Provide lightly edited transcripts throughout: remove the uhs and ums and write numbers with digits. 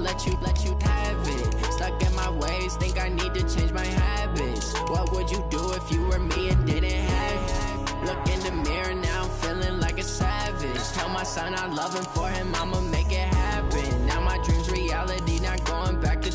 let you have it. Stuck in my ways, think I need to change my habits. What would you do if you were me and didn't have it? Look in the mirror now, I'm feeling like a savage. Tell my son I love him, for him I'ma make it happen. Now my dream's reality, not going back to.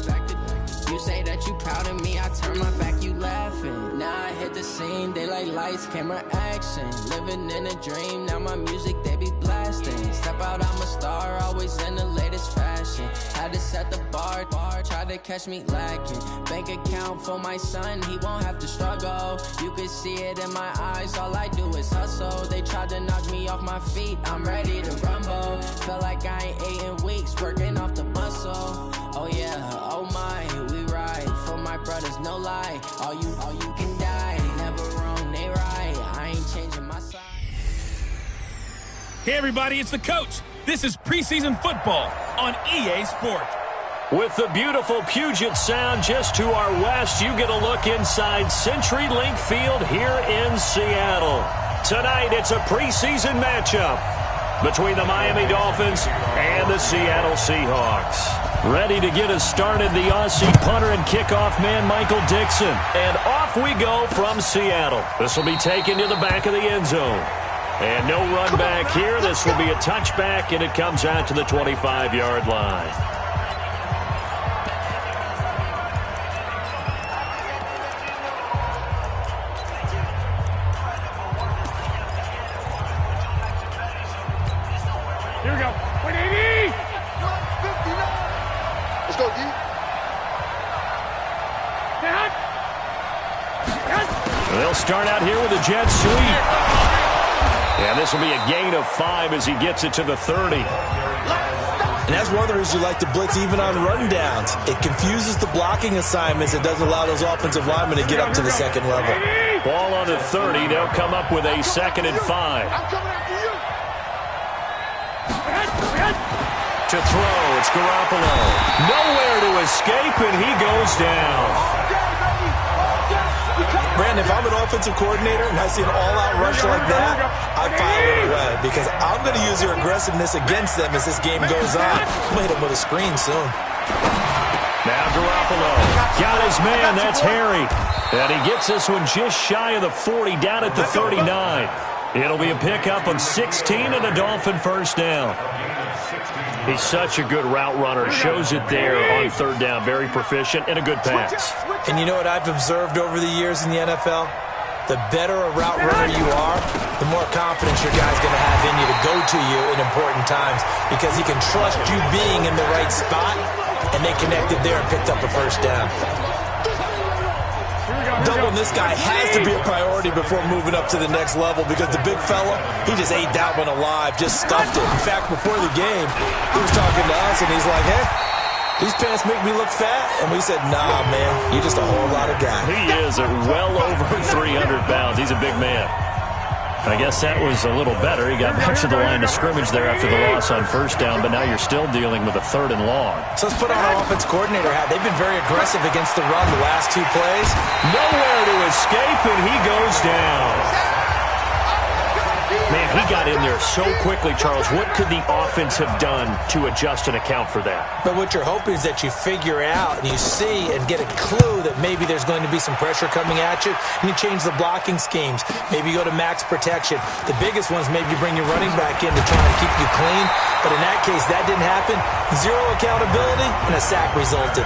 You say that you proud of me, I turn my back, you laughing. Now I hit the scene, they like lights, camera, action. Living in a dream, now my music they be blasting. Step out, I'm a star, always in the latest fashion. Had to set the bar, try to catch me lacking. Bank account for my son, he won't have to struggle. You can see it in my eyes, all I do is hustle. They tried to knock me off my feet, I'm ready to rumble. Felt like I ain't ate in weeks, working off the muscle. Oh yeah, oh my, we ride for my brothers, no lie. All you can die, never wrong, they right. I ain't changing my side. Hey everybody, it's the coach. This is preseason football on EA Sports. With the beautiful Puget Sound just to our west, you get a look inside CenturyLink Field here in Seattle. Tonight, it's a preseason matchup between the Miami Dolphins and the Seattle Seahawks. Ready to get us started, the Aussie punter and kickoff man, Michael Dixon. And off we go from Seattle. This will be taken to the back of the end zone. And no run back here. This will be a touchback, and it comes out to the 25-yard line. Here we go. 180! Let's go, D. They'll start out here with a jet sweep. And this will be a gain of 5 as he gets it to the 30. And that's one of the reasons you like to blitz even on rundowns. It confuses the blocking assignments. It doesn't allow those offensive linemen to get up to the second level. Ball on the 30. They'll come up with a 2nd and 5. I'm coming after you. To throw, it's Garoppolo. Nowhere to escape, and he goes down. Brandon, if I'm an offensive coordinator and I see an all-out rush like that, I file it away because I'm going to use your aggressiveness against them as this game goes on. I'm going to hit them with a screen soon. Now Garoppolo got his man. That's Harry. And he gets this one just shy of the 40, down at the 39. It'll be a pickup of 16 and a Dolphin first down. He's such a good route runner. Shows it there on 3rd down. Very proficient and a good pass. And you know what I've observed over the years in the NFL? The better a route runner you are, the more confidence your guy's going to have in you to go to you in important times because he can trust you being in the right spot, and they connected there and picked up a first down. Doubling this guy has to be a priority before moving up to the next level because the big fella, he just ate that one alive, just stuffed it. In fact, before the game, he was talking to us, and he's like, hey, these pants make me look fat. And we said, nah, man, you're just a whole lot of guy. He is at well over 300 pounds. He's a big man. I guess that was a little better. He got much of the line of scrimmage there after the loss on 1st down, but now you're still dealing with a 3rd and long. So let's put on our offense coordinator hat. They've been very aggressive against the run the last 2 plays. Nowhere to escape, and he goes down. Man, he got in there so quickly, Charles. What could the offense have done to adjust and account for that? But what you're hoping is that you figure out and you see and get a clue that maybe there's going to be some pressure coming at you, and you change the blocking schemes. Maybe you go to max protection. The biggest ones, maybe you bring your running back in to try and keep you clean. But in that case, that didn't happen. 0 accountability, and a sack resulted.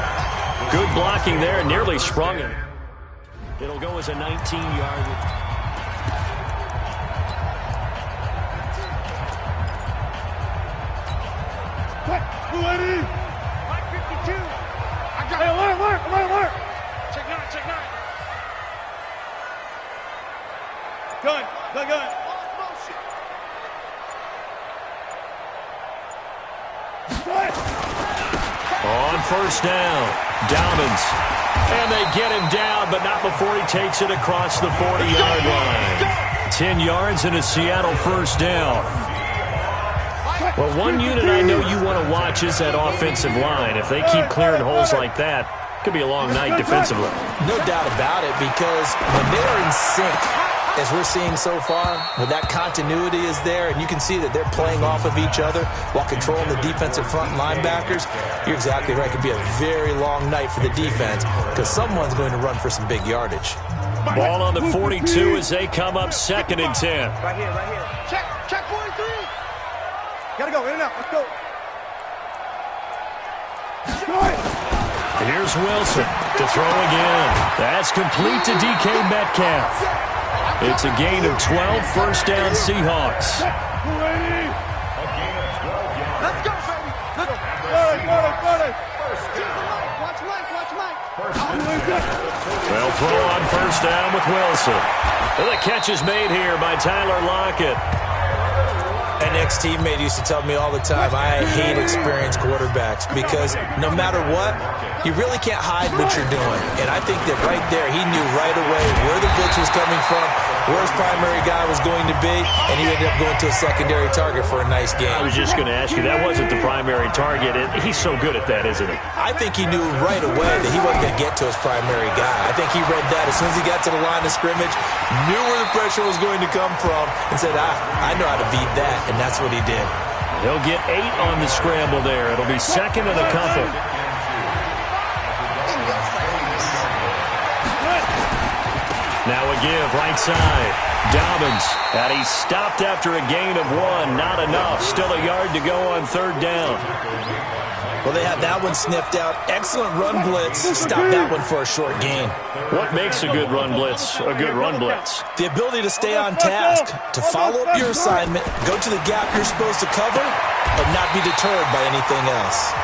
Good blocking there, nearly sprung it. It'll go as a 19-yard. What? 280. 552. I got it. Alert. Check 9. Gun. On 1st down, Dobbins. And they get him down, but not before he takes it across the 40-yard line. 10 yards and a Seattle 1st down. Well, one unit I know you want to watch is that offensive line. If they keep clearing holes like that, it could be a long night defensively. No doubt about it, because when they're in sync, as we're seeing so far, when that continuity is there and you can see that they're playing off of each other while controlling the defensive front linebackers, you're exactly right. It could be a very long night for the defense because someone's going to run for some big yardage. Ball on the 42 as they come up 2nd and 10. Right here, right here. Check 43. Gotta go, in and out. Let's go. Here's Wilson to throw again. That's complete to DK Metcalf. It's a gain of 12, first down Seahawks. Let's go, baby. Let's go. Got it. Watch Mike. They'll throw on first down with Wilson. And the catch is made here by Tyler Lockett. An ex-teammate used to tell me all the time, I hate experienced quarterbacks because no matter what, you really can't hide what you're doing. And I think that right there, he knew right away where the blitz was coming from, where his primary guy was going to be, and he ended up going to a secondary target for a nice game. I was just going to ask you, that wasn't the primary target. He's so good at that, isn't he? I think he knew right away that he wasn't going to get to his primary guy. I think he read that as soon as he got to the line of scrimmage, knew where the pressure was going to come from, and said, I know how to beat that, and that's what he did. He'll get 8 on the scramble there. It'll be 2nd and a couple. Now a give, right side. Dobbins, and he's stopped after a gain of 1. Not enough. Still a yard to go on 3rd down. Well, they had that one sniffed out. Excellent run blitz. Stopped that one for a short gain. What makes a good run blitz a good run blitz? The ability to stay on task, to follow up your assignment, go to the gap you're supposed to cover, but not be deterred by anything else.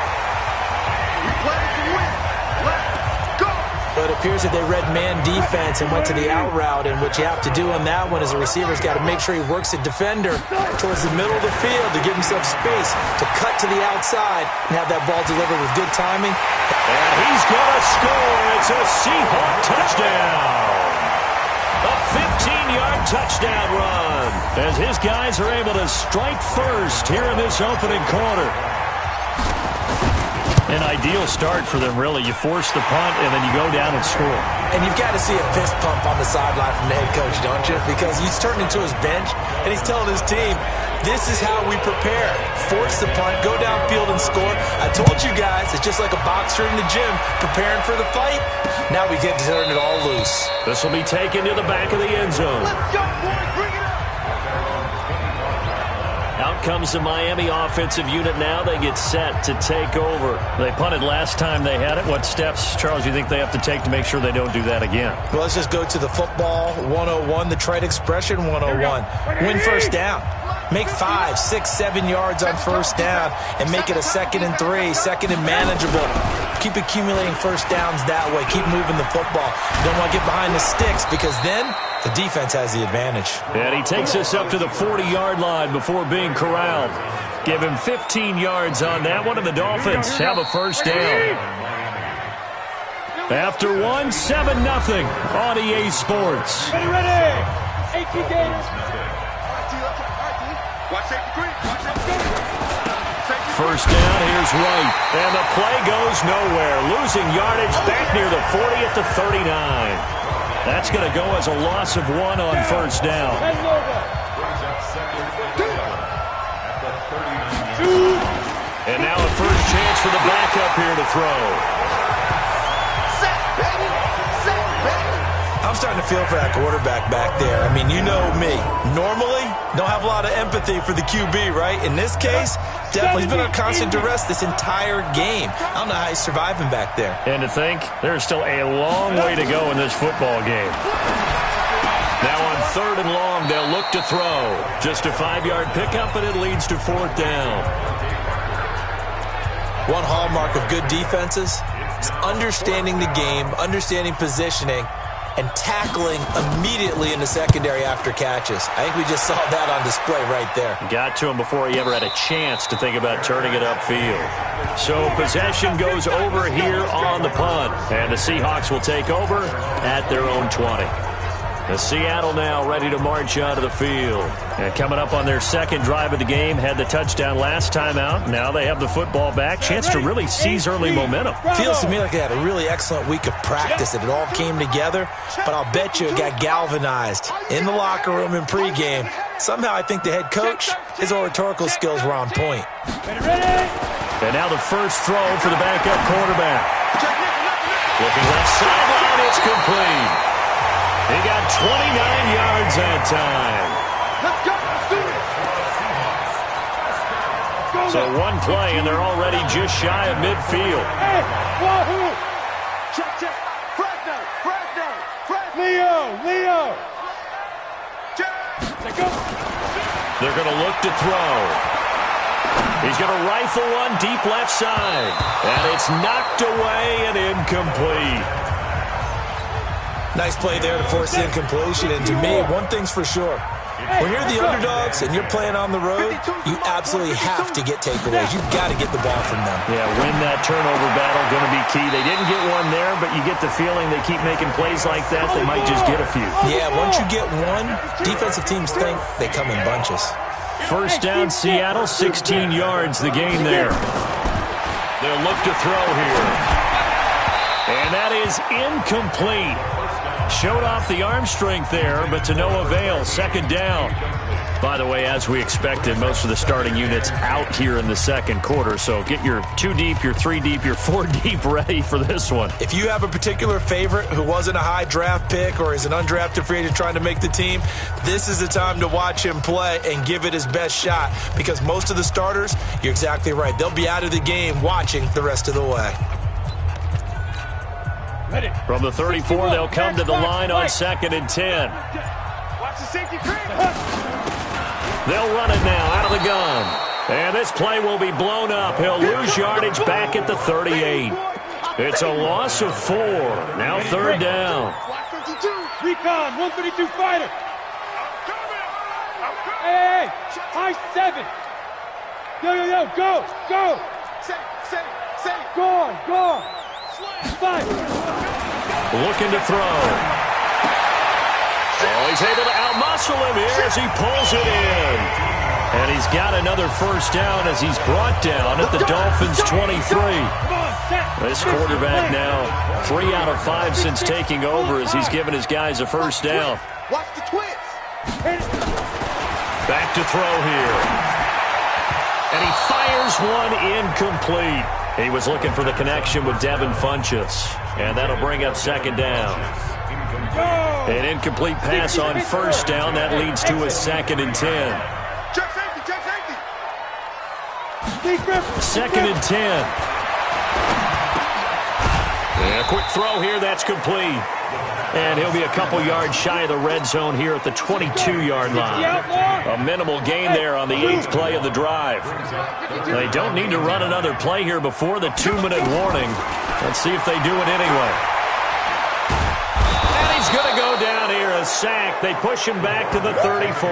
But it appears that they read man defense and went to the out route, and what you have to do on that one is the receiver's got to make sure he works a defender towards the middle of the field to give himself space to cut to the outside and have that ball delivered with good timing. And he's going to score. It's a Seahawk touchdown. A 15-yard touchdown run as his guys are able to strike first here in this opening quarter. An ideal start for them, really. You force the punt, and then you go down and score. And you've got to see a fist pump on the sideline from the head coach, don't you? Because he's turning to his bench, and he's telling his team, this is how we prepare. Force the punt, go downfield and score. I told you guys, it's just like a boxer in the gym preparing for the fight. Now we get to turn it all loose. This will be taken to the back of the end zone. Let's go, boys. Bring it up. Out comes the Miami offensive unit now. They get set to take over. They punted last time they had it. What steps, Charles, you think they have to take to make sure they don't do that again? Well, let's just go to the football 101, the trite expression 101. Win first down. Make 5, 6, 7 yards on first down and make it a 2nd and 3, 2nd and manageable. Keep accumulating first downs that way. Keep moving the football. You don't want to get behind the sticks because then the defense has the advantage. And he takes us up to the 40-yard line before being corralled. Give him 15 yards on that one, and the Dolphins have a first down. After 1, 7-0 on EA Sports. Ready. 18 games. Watch safety green. Watch safety green. First down, here's Wright. And the play goes nowhere. Losing yardage back near the 40 at the 39. That's going to go as a loss of 1 on first down. And now a first chance for the backup here to throw. I'm starting to feel for that quarterback back there. I mean, you know me. Normally, don't have a lot of empathy for the QB, right? In this case, definitely he's been on constant duress this entire game. I don't know how he's surviving back there. And to think, there's still a long way to go in this football game. Now on 3rd and long, they'll look to throw. Just a 5-yard pickup, and it leads to 4th down. One hallmark of good defenses is understanding the game, understanding positioning, and tackling immediately in the secondary after catches. I think we just saw that on display right there. Got to him before he ever had a chance to think about turning it upfield. So possession goes over here on the punt, and the Seahawks will take over at their own 20. Seattle now ready to march out of the field. And coming up on their second drive of the game, had the touchdown last time out. Now they have the football back. Chance to really seize early momentum. Feels to me like they had a really excellent week of practice, that it all came together. But I'll bet you it got galvanized in the locker room in pregame. Somehow I think the head coach, his oratorical skills were on point. And now the first throw for the backup quarterback. Looking left sideline, it's complete. He got 29 yards that time. So one play, and they're already just shy of midfield. Hey, wahoo! Check, check. Frag. Leo. Check. Go. They're going to look to throw. He's going to rifle one deep left side. And it's knocked away and incomplete. Nice play there to force the incompletion. And to me, one thing's for sure. When you're the underdogs and you're playing on the road, you absolutely have to get takeaways. You've got to get the ball from them. Yeah, win that turnover battle, going to be key. They didn't get one there, but you get the feeling they keep making plays like that, they might just get a few. Yeah, once you get one, defensive teams think they come in bunches. First down, Seattle, 16 yards, the gain there. They'll look to throw here. And that is incomplete. Showed off the arm strength there, but to no avail. Second down. By the way, as we expected, most of the starting units out here in the second quarter. So get your 2 deep, your 3 deep, your 4 deep ready for this one. If you have a particular favorite who wasn't a high draft pick or is an undrafted free agent trying to make the team, this is the time to watch him play and give it his best shot. Because most of the starters, you're exactly right, they'll be out of the game watching the rest of the way. From the 34, they'll come to the line on 2nd and 10. Watch the safety creep. They'll run it now out of the gun. And this play will be blown up. He'll lose yardage back at the 38. It's a loss of 4. Now 3rd down. Recon, 132 fighter. Hey, high 7. Yo, go. Go. 5. Looking to throw. Oh, he's able to outmuscle him here as he pulls it in. And he's got another first down as he's brought down at the Dolphins' 23. This quarterback now 3 out of 5 since taking over as he's given his guys a first down. Watch the twins. Back to throw here. And he fires one incomplete. He was looking for the connection with Devin Funchess. And that'll bring up 2nd down. An incomplete pass on first down. That leads to a 2nd and 10. Check safety. 2nd and 10. And a quick throw here. That's complete. And he'll be a couple yards shy of the red zone here at the 22-yard line. A minimal gain there on the 8th play of the drive. They don't need to run another play here before the 2-minute warning. Let's see if they do it anyway. And he's going to go down here, a sack. They push him back to the 34.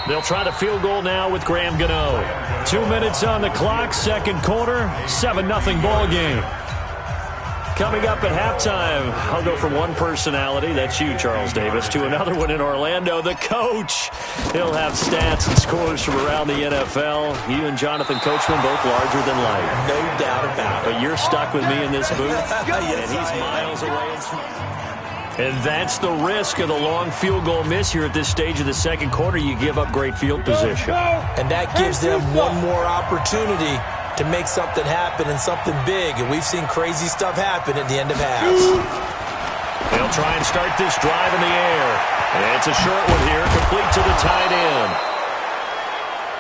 They'll try the field goal now with Graham Gano. 2 minutes on the clock, second quarter, 7-0 ball game. Coming up at halftime, I'll go from one personality, that's you, Charles Davis, to another one in Orlando, the coach. He'll have stats and scores from around the NFL. You and Jonathan Coachman both larger than life. No doubt about it. But you're stuck with me in this booth, and he's miles away. And that's the risk of the long field goal miss here at this stage of the second quarter. You give up great field position. And that gives them one more opportunity to make something happen and something big. And we've seen crazy stuff happen at the end of halves. They'll try and start this drive in the air. And it's a short one here, complete to the tight end.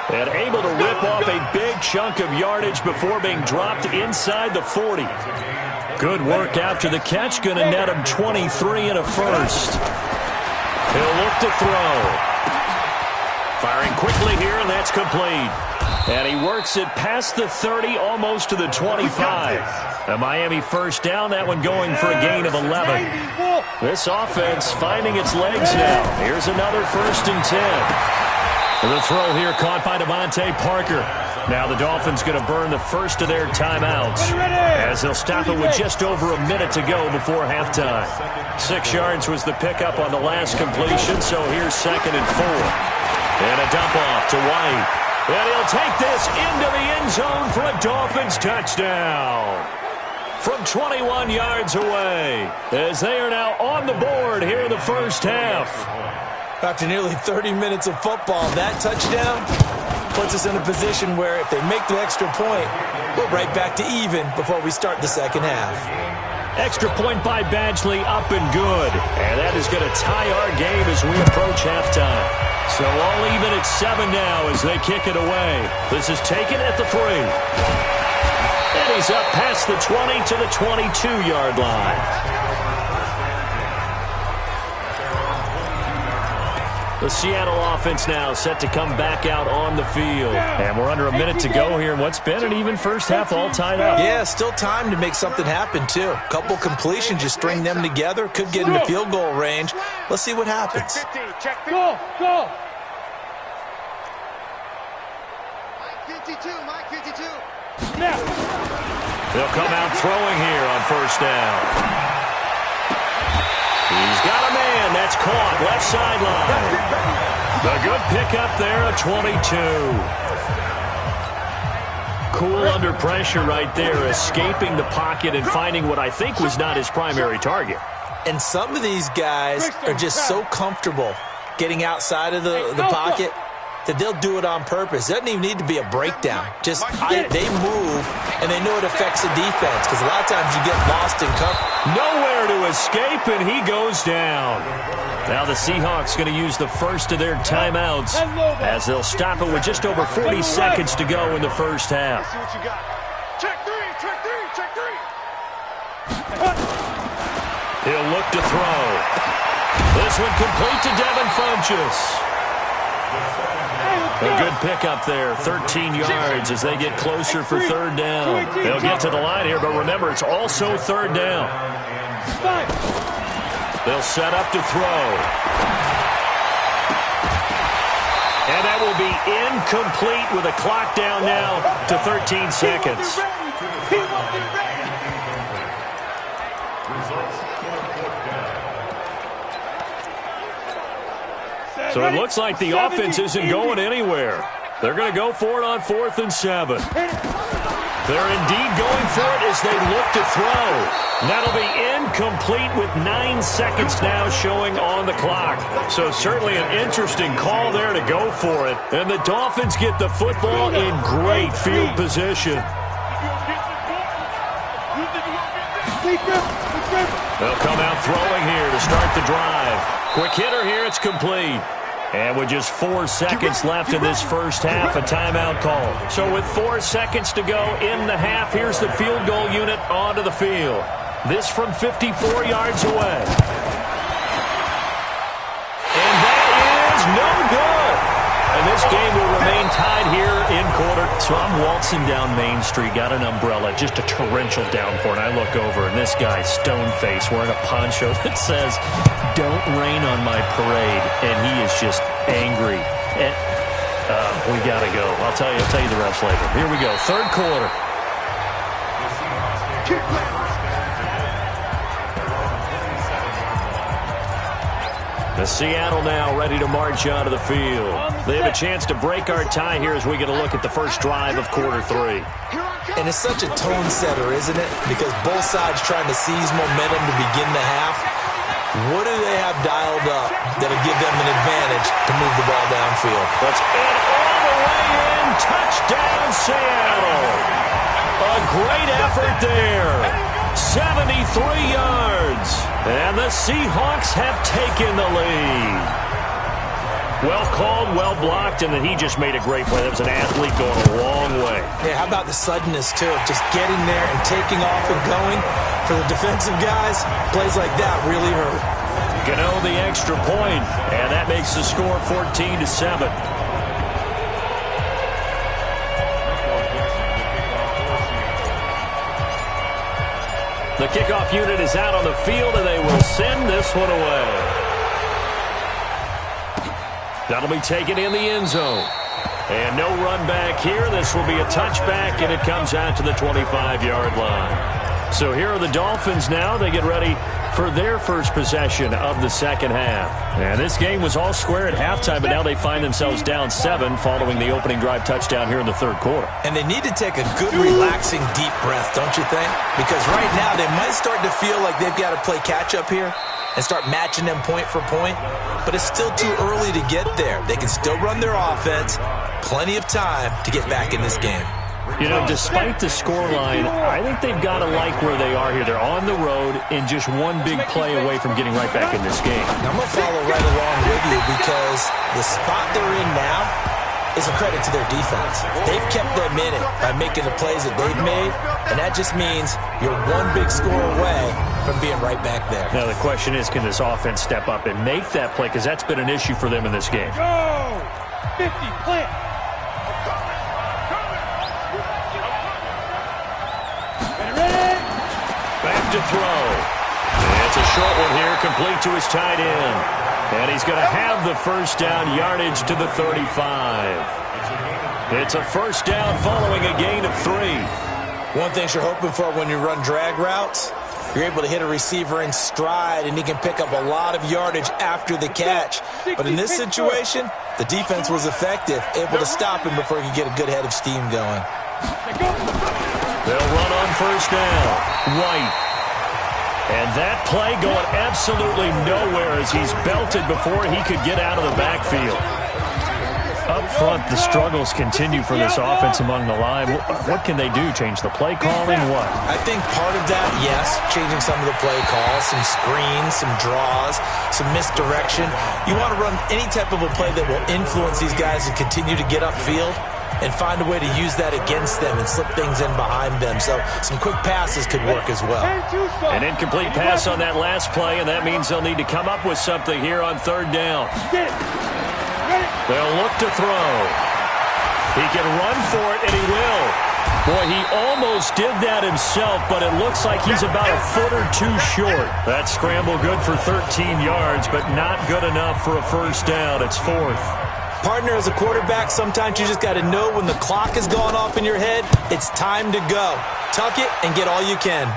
And able to rip off a big chunk of yardage before being dropped inside the 40. Good work after the catch. Going to net him 23 and a first. He'll look to throw. Firing quickly here, and that's complete. And he works it past the 30, almost to the 25. A Miami first down, that one going for a gain of 11. This offense finding its legs now. Here's another 1st and 10. The throw here caught by Devontae Parker. Now the Dolphins going to burn the first of their timeouts as they'll stop it with just over a minute to go before halftime. 6 yards was the pickup on the last completion, so here's 2nd and 4. And a dump off to White. And he'll take this into the end zone for a Dolphins touchdown from 21 yards away as they are now on the board here in the first half. After nearly 30 minutes of football, that touchdown puts us in a position where if they make the extra point, we're right back to even before we start the second half. Extra point by Badgley, up and good. And that is going to tie our game as we approach halftime. So all even at 7 now as they kick it away. This is taken at the 3. And he's up past the 20 to the 22-yard line. The Seattle offense now set to come back out on the field. And we're under a minute to go here in what's been an even first half, all tied up. Yeah, still time to make something happen, too. A couple completions, just string them together. Could get into field goal range. Let's see what happens. Check 50. Go. Mike 52. Snap. They'll come out throwing here on first down. He's got a man. That's caught. Left sideline. A good pickup there, a 22. Cool under pressure right there, escaping the pocket and finding what I think was not his primary target. And some of these guys are just so comfortable getting outside of the pocket that they'll do it on purpose. It doesn't even need to be a breakdown. Just they move, and they know it affects the defense because a lot of times you get lost in cover. Nowhere to escape, and he goes down. Now the Seahawks going to use the first of their timeouts as they'll stop it with just over 40 seconds to go in the first half. Check three. He'll look to throw. This one complete to Devin Funchess. A good pickup there, 13 yards as they get closer for third down. They'll get to the line here, but remember, it's also third down. They'll set up to throw. And that will be incomplete with a clock down now to 13 seconds. So it looks like the offense isn't going anywhere. They're going to go for it on 4th and 7. They're indeed going for it as they look to throw. That'll be incomplete with 9 seconds now showing on the clock. So certainly an interesting call there to go for it. And the Dolphins get the football in great field position. They'll come out throwing here to start the drive. Quick hitter here, it's complete. And with just 4 seconds left in this first half, a timeout call. So with 4 seconds to go in the half, here's the field goal unit onto the field. This from 54 yards away. And that is no good. And this game will remain tied here in quarter. So I'm waltzing down Main Street, got an umbrella, just a torrential downpour, and I look over, and this guy, stone-faced, wearing a poncho that says, "Don't rain on my parade," and he is just angry. And, we got to go. I'll tell you the rest later. Here we go, third quarter. The Seattle now ready to march onto the field. They have a chance to break our tie here as we get a look at the first drive of quarter 3. And it's such a tone setter, isn't it? Because both sides trying to seize momentum to begin the half. What do they have dialed up that'll give them an advantage to move the ball downfield? Let's get all the way in. Touchdown, Seattle. A great effort there. 73 yards. And the Seahawks have taken the lead. Well called, well blocked, and then he just made a great play. That was an athlete going a long way. Yeah, how about the suddenness, too? Just getting there and taking off and going. For the defensive guys, plays like that really hurt. Gano the extra point, and that makes the score 14-7. The kickoff unit is out on the field, and they will send this one away. That'll be taken in the end zone. And no run back here. This will be a touchback, and it comes out to the 25-yard line. So here are the Dolphins now. They get ready for their first possession of the second half. And this game was all square at halftime, but now they find themselves down 7 following the opening drive touchdown here in the third quarter. And they need to take a good, relaxing, deep breath, don't you think? Because right now they might start to feel like they've got to play catch-up here and start matching them point for point. But it's still too early to get there. They can still run their offense. Plenty of time to get back in this game. You know, despite the scoreline, I think they've got to like where they are here. They're on the road and just one big play away from getting right back in this game. Now, I'm going to follow right along with you because the spot they're in now is a credit to their defense. They've kept them in it by making the plays that they've made, and that just means you're one big score away from being right back there. Now, the question is, can this offense step up and make that play? Because that's been an issue for them in this game. Go! 50, plant. Back to throw. It's a short one here, complete to his tight end. And he's going to have the first down, yardage to the 35. It's a first down following a gain of 3. One thing you're hoping for when you run drag routes, you're able to hit a receiver in stride, and he can pick up a lot of yardage after the catch. But in this situation, the defense was effective, able to stop him before he could get a good head of steam going. They'll run on first down. White. And that play going absolutely nowhere as he's belted before he could get out of the backfield. Up front, the struggles continue for this offense among the line. What can they do? Change the play calling? What? I think part of that, yes, changing some of the play calls, some screens, some draws, some misdirection. You want to run any type of a play that will influence these guys to continue to get upfield and find a way to use that against them and slip things in behind them. So some quick passes could work as well. An incomplete pass on that last play, and that means they'll need to come up with something here on third down. They'll look to throw. He can run for it, and he will. Boy, he almost did that himself, but it looks like he's about a foot or two short. That scramble good for 13 yards, but not good enough for a first down. It's 4th. Partner, as a quarterback, sometimes you just got to know when the clock has gone off in your head, it's time to go. Tuck it and get all you can.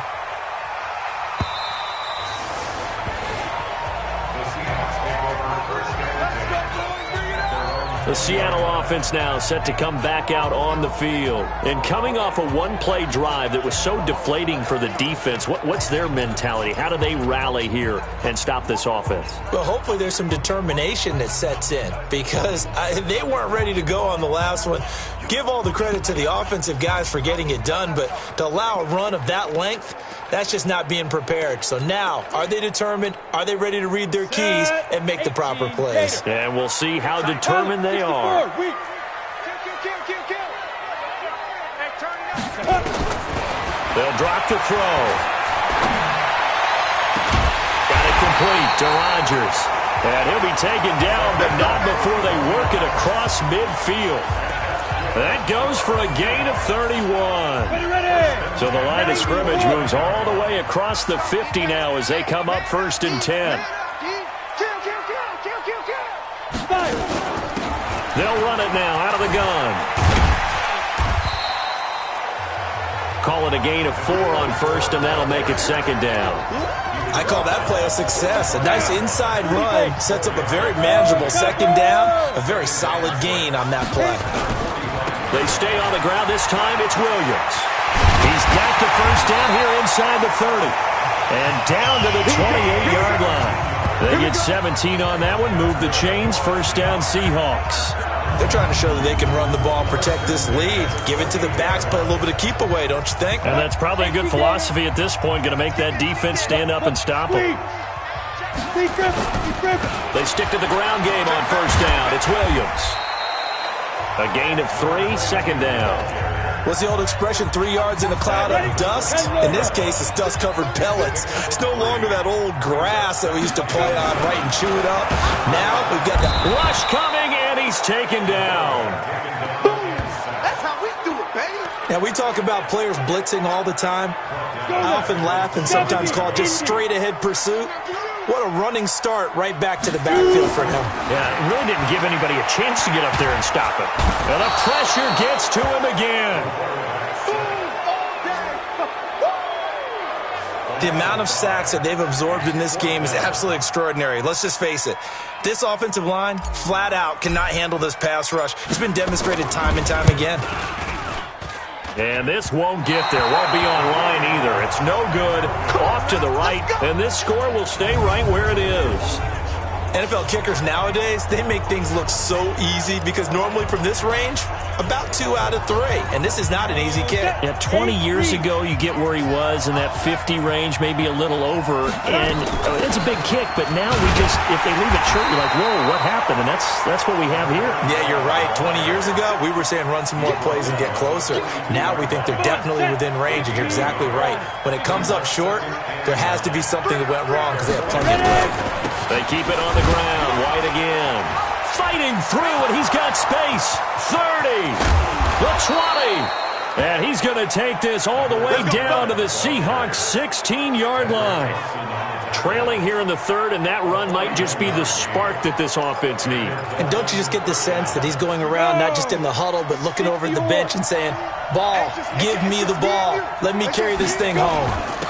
The Seattle offense now set to come back out on the field. And coming off a one-play drive that was so deflating for the defense, what's their mentality? How do they rally here and stop this offense? Well, hopefully there's some determination that sets in because they weren't ready to go on the last one. Give all the credit to the offensive guys for getting it done, but to allow a run of that length, that's just not being prepared. So now, are they determined? Are they ready to read their keys and make the proper plays? And we'll see how determined they are. They'll drop to throw. Got it complete to Rodgers. And he'll be taken down, but not before they work it across midfield. That goes for a gain of 31. So the line of scrimmage moves all the way across the 50 now as they come up 1st and 10. They'll run it now out of the gun. Call it a gain of 4 on 1st, and that'll make it 2nd down. I call that play a success. A nice inside run sets up a very manageable 2nd down, a very solid gain on that play. They stay on the ground this time. It's Williams. He's got the first down here inside the 30. And down to the 28-yard line. They get 17 on that one. Move the chains. First down, Seahawks. They're trying to show that they can run the ball, protect this lead. Give it to the backs, play a little bit of keep away, don't you think? And that's probably a good philosophy at this point. Going to make that defense stand up and stop them. They stick to the ground game on first down. It's Williams. A gain of 3, 2nd down. What's the old expression, 3 yards in a cloud of dust? In this case, it's dust-covered pellets. It's no longer that old grass that we used to play on, right, and chew it up. Now we've got the rush coming, and he's taken down. That's how we do it, baby. Now, we talk about players blitzing all the time. I often laugh and sometimes call it just straight-ahead pursuit. What a running start right back to the backfield for him. Yeah, it really didn't give anybody a chance to get up there and stop him. And the pressure gets to him again. The amount of sacks that they've absorbed in this game is absolutely extraordinary. Let's just face it. This offensive line, flat out, cannot handle this pass rush. It's been demonstrated time and time again. And this won't get there. Won't be on line either. It's no good. Off to the right. And this score will stay right where it is. NFL kickers nowadays, they make things look so easy because normally from this range, about 2 out of 3. And this is not an easy kick. Yeah, 20 years ago, you get where he was in that 50 range, maybe a little over. And it's a big kick, but now we just, if they leave it short, you're like, whoa, what happened? And that's what we have here. Yeah, you're right. 20 years ago, we were saying run some more plays and get closer. Now we think they're definitely within range, and you're exactly right. When it comes up short, there has to be something that went wrong because they have plenty of leg. They keep it on the ground. White again. Fighting through, and he's got space. 30. The 20. And he's going to take this all the way down to the Seahawks' 16-yard line. Trailing here in the third, and that run might just be the spark that this offense needs. And don't you just get the sense that he's going around not just in the huddle, but looking over at the bench and saying, ball, give me the ball. Let me carry this thing home.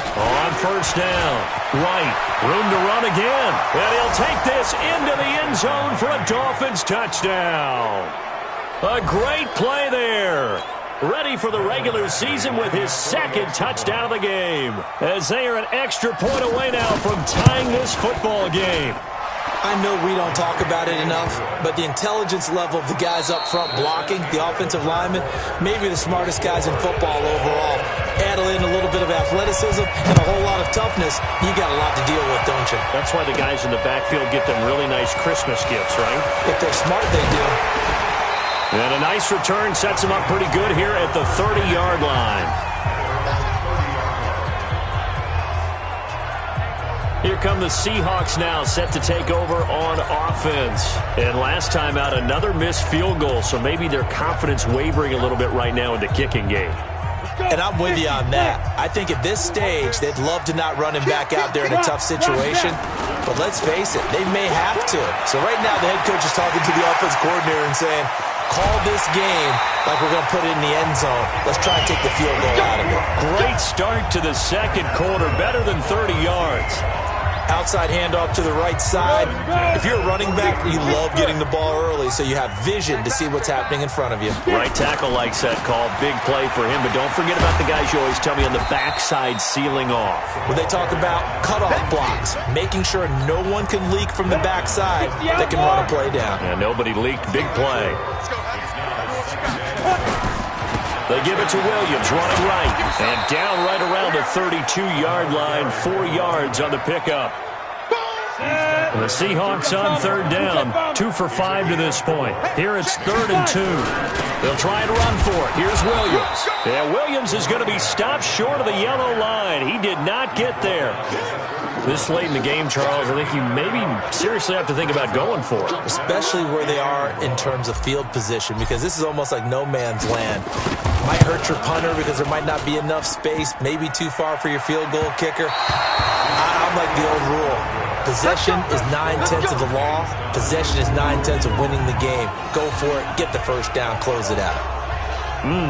On first down, White, room to run again. And he'll take this into the end zone for a Dolphins touchdown. A great play there. Ready for the regular season with his second touchdown of the game. As they are an extra point away now from tying this football game. I know we don't talk about it enough, but the intelligence level of the guys up front blocking, the offensive linemen, maybe the smartest guys in football overall. Add in a little bit of athleticism and a whole lot of toughness, you got a lot to deal with, don't you? That's why the guys in the backfield get them really nice Christmas gifts, right? If they're smart, they do. And a nice return sets them up pretty good here at the 30-yard line. Here come the Seahawks now, set to take over on offense. And last time out, another missed field goal, so maybe their confidence wavering a little bit right now in the kicking game. And I'm with you on that. I think at this stage, they'd love to not run him back out there in a tough situation. But let's face it, they may have to. So right now, the head coach is talking to the offense coordinator and saying, call this game like we're going to put it in the end zone. Let's try and take the field goal out of it. Great start to the second quarter, better than 30 yards. Outside handoff to the right side. If you're a running back, you love getting the ball early so you have vision to see what's happening in front of you. Right tackle likes that call. Big play for him, but don't forget about the guys you always tell me on the backside sealing off. When they talk about cutoff blocks, making sure no one can leak from the backside that can run a play down. And nobody leaked. Big play. They give it to Williams, running right. And down right around the 32-yard line, 4 yards on the pickup. The Seahawks on third down, 2 for 5 to this point. Here it's 3rd and 2. They'll try and run for it. Here's Williams. Yeah, Williams is going to be stopped short of the yellow line. He did not get there. This late in the game, Charles, I think you maybe seriously have to think about going for it. Especially where they are in terms of field position, because this is almost like no man's land. Might hurt your punter because there might not be enough space, maybe too far for your field goal kicker. I'm like the old rule. Possession is 9/10 of the law. Possession is 9/10 of winning the game. Go for it, get the first down, close it out.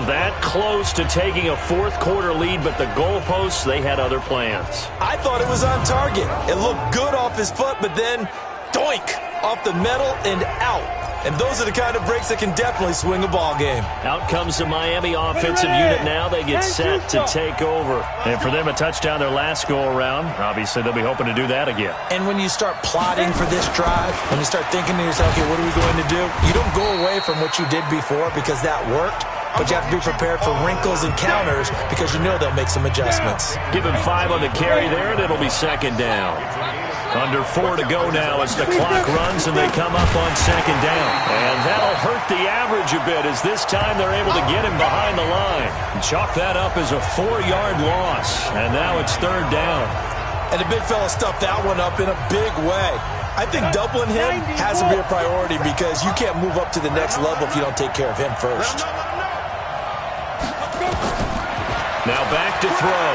That close to taking a fourth quarter lead, but the goalposts, they had other plans. I thought it was on target. It looked good off his foot, but then, doink, off the metal and out. And those are the kind of breaks that can definitely swing a ball game. Out comes the Miami offensive unit now. They get set to take over. And for them, a touchdown their last go-around. Obviously, they'll be hoping to do that again. And when you start plotting for this drive, when you start thinking to yourself, okay, what are we going to do? You don't go away from what you did before because that worked. But you have to be prepared for wrinkles and counters because you know they'll make some adjustments. Give him 5 on the carry there, and it'll be second down. Under 4 to go now as the clock runs, and they come up on second down. And that'll hurt the average a bit as this time they're able to get him behind the line. And chalk that up as a 4-yard loss. And now it's third down. And the big fella stuffed that one up in a big way. I think doubling him has to be a priority because you can't move up to the next level if you don't take care of him first. Now back to throw.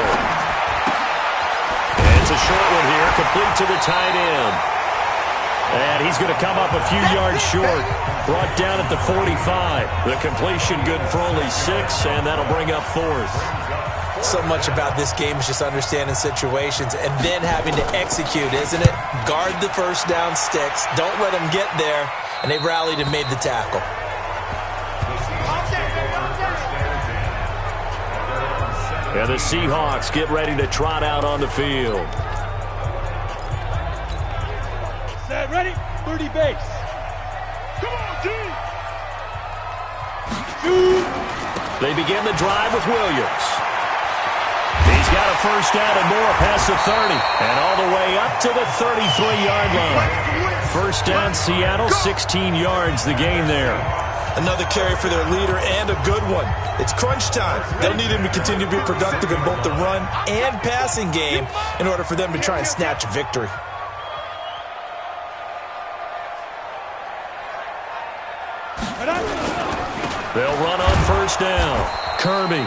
And It's a short one here, complete to the tight end. And he's going to come up a few yards short, brought down at the 45. The completion good for only 6, and that'll bring up 4th. So much about this game is just understanding situations and then having to execute, isn't it? Guard the first down sticks. Don't let them get there. And they rallied and made the tackle. And the Seahawks get ready to trot out on the field. Set, ready? 30 base. Come on, D! They begin the drive with Williams. He's got a first down and more past the 30. And all the way up to the 33-yard line. First down, Seattle, 16 yards the gain there. Another carry for their leader and a good one. It's crunch time. They'll need him to continue to be productive in both the run and passing game in order for them to try and snatch a victory. They'll run on first down. Kirby.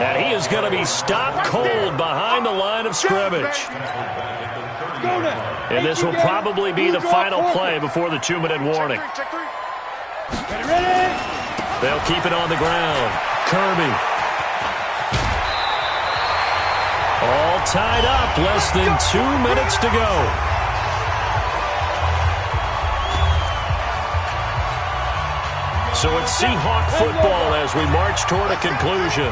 And he is going to be stopped cold behind the line of scrimmage. And this will probably be the final play before the 2-minute warning. They'll keep it on the ground. Kirby. All tied up. Less than 2 minutes to go. So it's Seahawk football as we march toward a conclusion.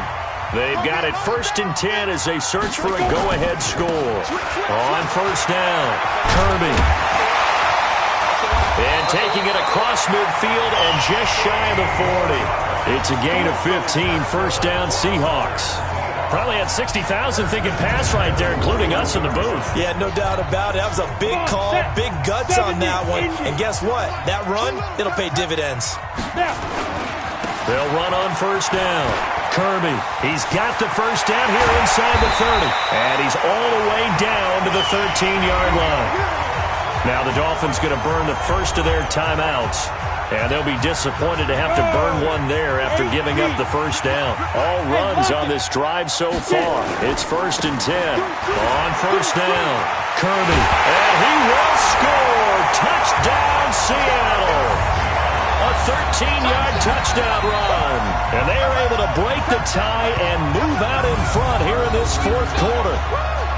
They've got it 1st and 10 as they search for a go-ahead score. On first down, Kirby. And taking it across midfield and just shy of the 40. It's a gain of 15, first down Seahawks. Probably had 60,000 thinking pass right there, including us in the booth. Yeah, no doubt about it. That was a big call, big guts on that one. And guess what? That run, it'll pay dividends. They'll run on first down. Kirby, he's got the first down here inside the 30. And he's all the way down to the 13-yard line. Now the Dolphins going to burn the first of their timeouts. And they'll be disappointed to have to burn one there after giving up the first down. All runs on this drive so far. It's 1st and 10. On first down, Kirby. And he will score. Touchdown, Seattle. A 13-yard touchdown run. And they are able to break the tie and move out in front here in this 4th quarter.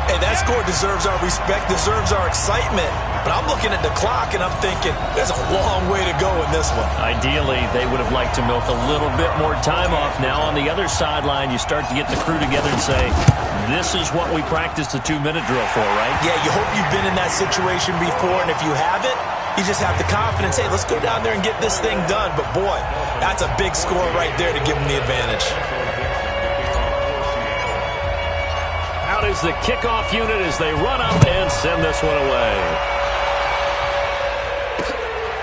Hey, that score deserves our respect, deserves our excitement. But I'm looking at the clock, and I'm thinking there's a long way to go in this one. Ideally, they would have liked to milk a little bit more time off. Now, on the other sideline, you start to get the crew together and say, this is what we practiced the 2-minute drill for, right? Yeah, you hope you've been in that situation before, and if you haven't, you just have the confidence, hey, let's go down there and get this thing done. But, boy, that's a big score right there to give them the advantage. Out is the kickoff unit as they run up and send this one away.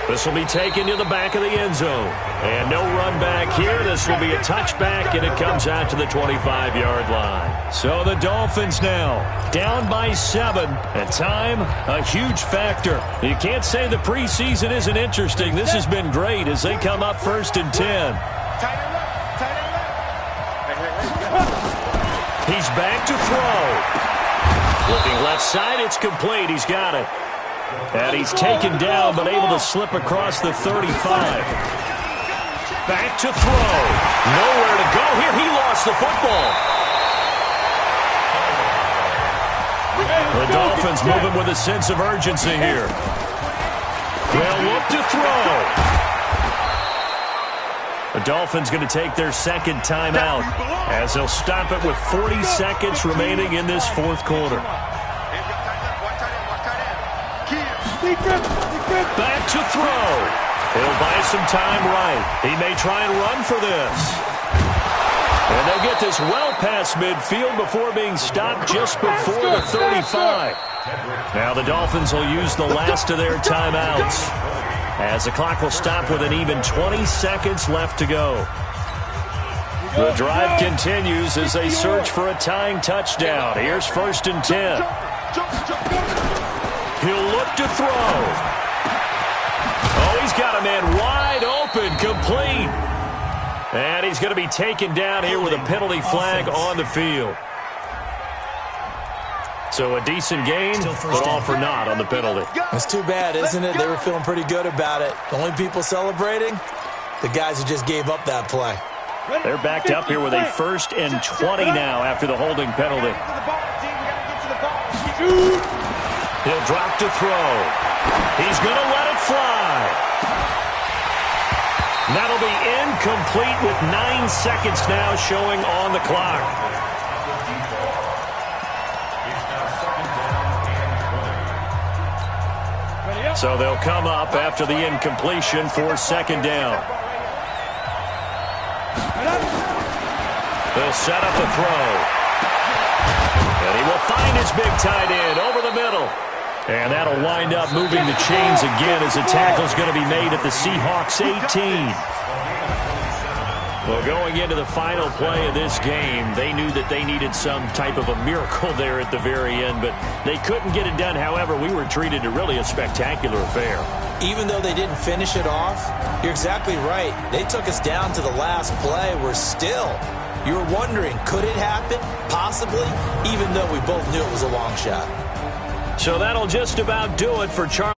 This will be taken to the back of the end zone. And no run back here. This will be a touchback, and it comes out to the 25-yard line. So the Dolphins now down by 7. And time, a huge factor. You can't say the preseason isn't interesting. This has been great as they come up 1st and 10. He's back to throw. Looking left side, it's complete. He's got it. And he's taken down, but able to slip across the 35. Back to throw. Nowhere to go here. He lost the football. The Dolphins moving with a sense of urgency here. They'll look to throw. The Dolphins going to take their 2nd timeout as they'll stop it with 40 seconds remaining in this 4th quarter. Back to throw. He'll buy some time right. He may try and run for this. And they'll get this well past midfield before being stopped just before the 35. Now the Dolphins will use the last of their timeouts as the clock will stop with an even 20 seconds left to go. The drive continues as they search for a tying touchdown. Here's 1st and 10. He'll look to throw. Oh, he's got a man wide open, complete. And he's going to be taken down here with a penalty flag on the field. So a decent gain, but all for naught on the penalty. It's too bad, isn't it? They were feeling pretty good about it. The only people celebrating, the guys who just gave up that play. They're backed up here with a 1st and 20 now after the holding penalty. He'll drop to throw. He's going to let it fly. That'll be incomplete with 9 seconds now showing on the clock. So they'll come up after the incompletion for 2nd down. They'll set up the throw. And he will find his big tight end over the middle. And that'll wind up moving the chains again as the tackle's going to be made at the Seahawks 18. Well, going into the final play of this game, they knew that they needed some type of a miracle there at the very end, but they couldn't get it done. However, we were treated to really a spectacular affair. Even though they didn't finish it off, you're exactly right. They took us down to the last play. We're still, you were wondering, could it happen? Possibly, even though we both knew it was a long shot. So that'll just about do it for Charlie.